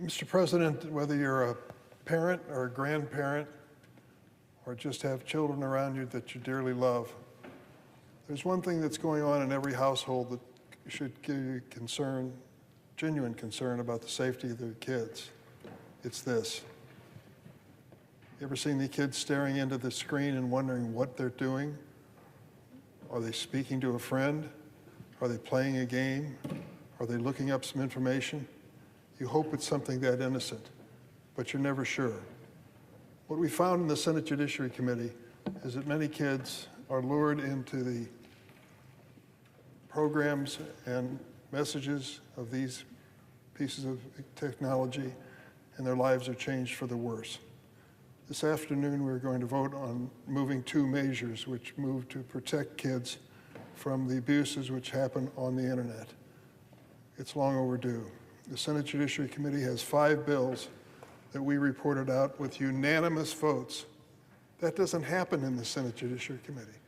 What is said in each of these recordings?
Mr. President, whether you're a parent or a grandparent or just have children around you that you dearly love, there's one thing that's going on in every household that should give you concern, genuine concern about the safety of their kids. It's this. You ever seen the kids staring into the screen and wondering what they're doing? Are they speaking to a friend? Are they playing a game? Are they looking up some information? You hope it's something that innocent, but you're never sure. What we found in the Senate Judiciary Committee is that many kids are lured into the programs and messages of these pieces of technology, and their lives are changed for the worse. This afternoon, we're going to vote on moving two measures which move to protect kids from the abuses which happen on the internet. It's long overdue. The Senate Judiciary Committee has 5 bills that we reported out with unanimous votes. That doesn't happen in the Senate Judiciary Committee,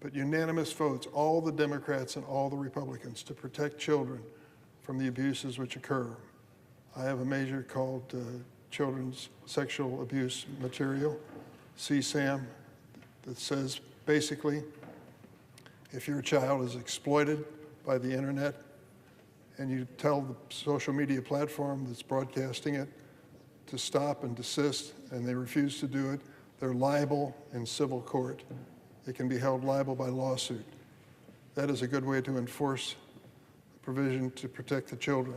but unanimous votes, all the Democrats and all the Republicans, to protect children from the abuses which occur. I have a measure called Children's Sexual Abuse Material, CSAM, that says basically, if your child is exploited by the internet and you tell the social media platform that's broadcasting it to stop and desist, and they refuse to do it, they're liable in civil court. They can be held liable by lawsuit. That is a good way to enforce the provision to protect the children.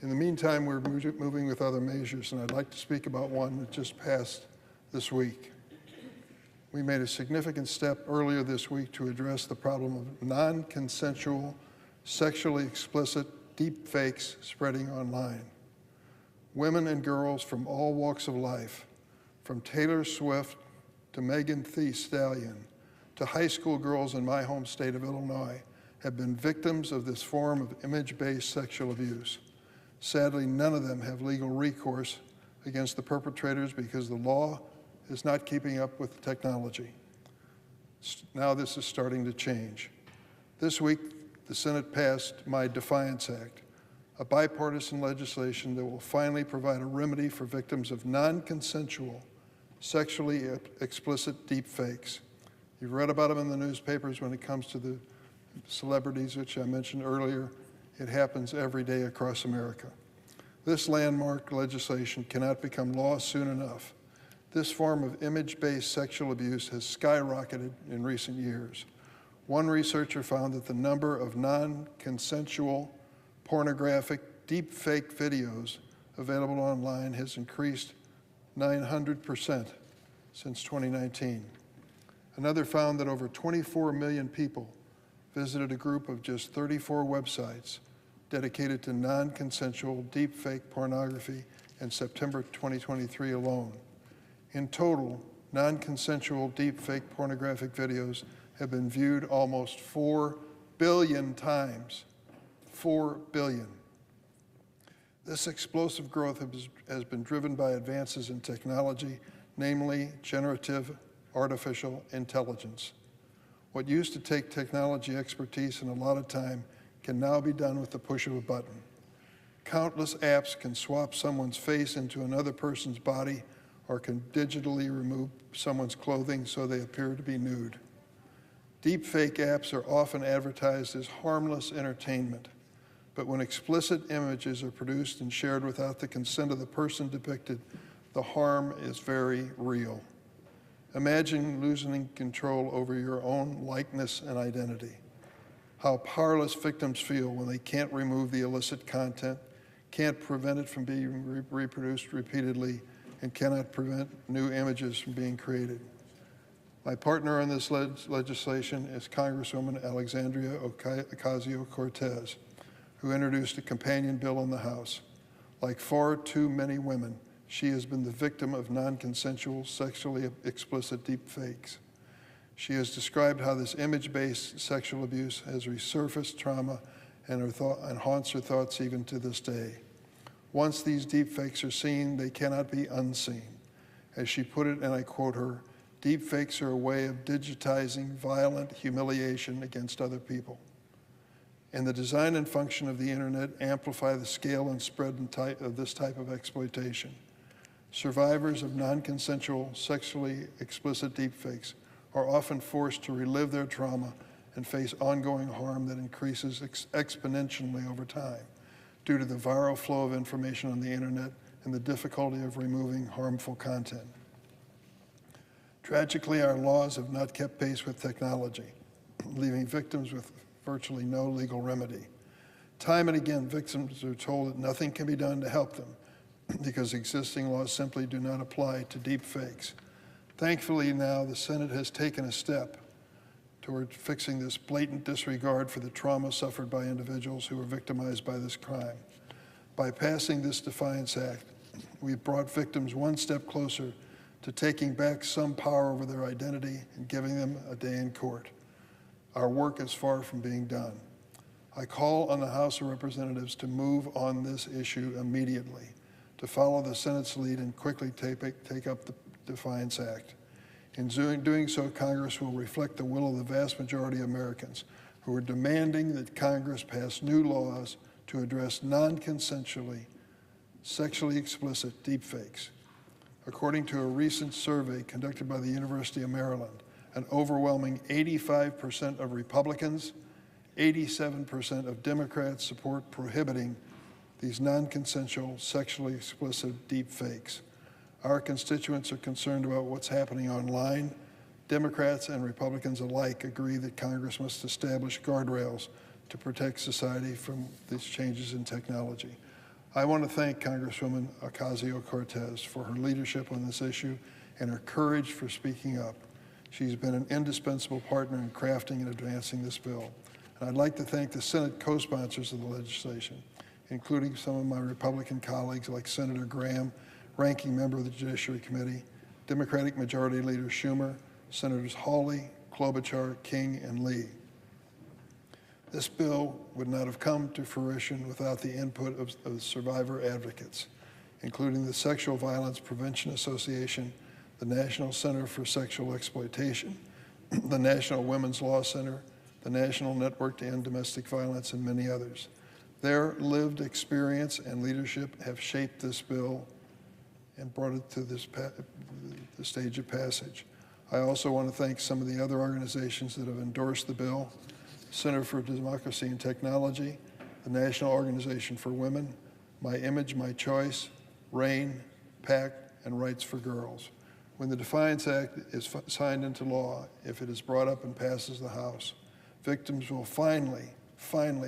In the meantime, we're moving with other measures, and I'd like to speak about one that just passed this week. We made a significant step earlier this week to address the problem of non-consensual, sexually explicit deep fakes spreading online. Women and girls from all walks of life, from Taylor Swift to Megan Thee Stallion to high school girls in my home state of Illinois, have been victims of this form of image-based sexual abuse. Sadly, none of them have legal recourse against the perpetrators because the law is not keeping up with the technology. Now this is starting to change. This week, the Senate passed my DEFIANCE Act, a bipartisan legislation that will finally provide a remedy for victims of non-consensual, sexually explicit deep fakes. You've read about them in the newspapers when it comes to the celebrities, which I mentioned earlier. It happens every day across America. This landmark legislation cannot become law soon enough. This form of image-based sexual abuse has skyrocketed in recent years. One researcher found that the number of non-consensual, pornographic, deep-fake videos available online has increased 900% since 2019. Another found that over 24 million people visited a group of just 34 websites dedicated to non-consensual deepfake pornography in September 2023 alone. In total, non-consensual deepfake pornographic videos have been viewed almost 4 billion times. 4 billion. This explosive growth has been driven by advances in technology, namely generative artificial intelligence. What used to take technology expertise and a lot of time can now be done with the push of a button. Countless apps can swap someone's face into another person's body or can digitally remove someone's clothing so they appear to be nude. Deepfake apps are often advertised as harmless entertainment, but when explicit images are produced and shared without the consent of the person depicted, the harm is very real. Imagine losing control over your own likeness and identity. How powerless victims feel when they can't remove the illicit content, can't prevent it from being reproduced repeatedly, and cannot prevent new images from being created. My partner on this legislation is Congresswoman Alexandria Ocasio-Cortez, who introduced a companion bill in the House. Like far too many women, she has been the victim of non-consensual, sexually explicit deepfakes. She has described how this image-based sexual abuse has resurfaced trauma and haunts her thoughts even to this day. Once these deepfakes are seen, they cannot be unseen. As she put it, and I quote her, "Deepfakes are a way of digitizing violent humiliation against other people." and the design and function of the internet amplify the scale and spread of this type of exploitation. Survivors of non-consensual, sexually explicit deepfakes are often forced to relive their trauma and face ongoing harm that increases exponentially over time due to the viral flow of information on the internet and the difficulty of removing harmful content. Tragically, our laws have not kept pace with technology, leaving victims with virtually no legal remedy. Time and again, victims are told that nothing can be done to help them because existing laws simply do not apply to deep fakes. Thankfully now, the Senate has taken a step toward fixing this blatant disregard for the trauma suffered by individuals who were victimized by this crime. By passing this DEFIANCE Act, we've brought victims one step closer to taking back some power over their identity and giving them a day in court. Our work is far from being done. I call on the House of Representatives to move on this issue immediately, to follow the Senate's lead and quickly take up the DEFIANCE Act. In doing so, Congress will reflect the will of the vast majority of Americans who are demanding that Congress pass new laws to address non-consensually, sexually explicit deepfakes. According to a recent survey conducted by the University of Maryland, an overwhelming 85% of Republicans, 87% of Democrats support prohibiting these non-consensual, sexually explicit deepfakes. Our constituents are concerned about what's happening online. Democrats and Republicans alike agree that Congress must establish guardrails to protect society from these changes in technology. I want to thank Congresswoman Ocasio-Cortez for her leadership on this issue and her courage for speaking up. She's been an indispensable partner in crafting and advancing this bill. And I'd like to thank the Senate co-sponsors of the legislation, including some of my Republican colleagues like Senator Graham, ranking member of the Judiciary Committee, Democratic Majority Leader Schumer, Senators Hawley, Klobuchar, King, and Lee. This bill would not have come to fruition without the input of survivor advocates, including the Sexual Violence Prevention Association, the National Center for Sexual Exploitation, the National Women's Law Center, the National Network to End Domestic Violence, and many others. Their lived experience and leadership have shaped this bill and brought it to the stage of passage. I also want to thank some of the other organizations that have endorsed the bill: Center for Democracy and Technology, the National Organization for Women, My Image, My Choice, RAIN, PACT, and Rights for Girls. When the DEFIANCE Act is signed into law, if it is brought up and passes the House, victims will finally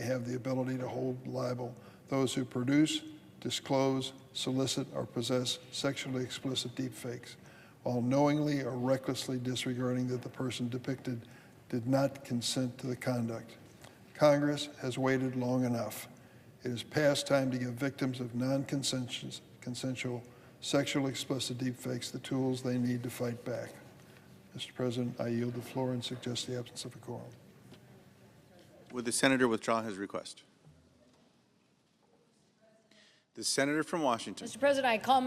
have the ability to hold liable those who produce, disclose, solicit, or possess sexually explicit deepfakes, while knowingly or recklessly disregarding that the person depicted did not consent to the conduct. Congress has waited long enough. It is past time to give victims of non-consensual, sexually explicit deepfakes the tools they need to fight back. Mr. President, I yield the floor and suggest the absence of a quorum. Would the Senator withdraw his request? The Senator from Washington. Mr. President, I call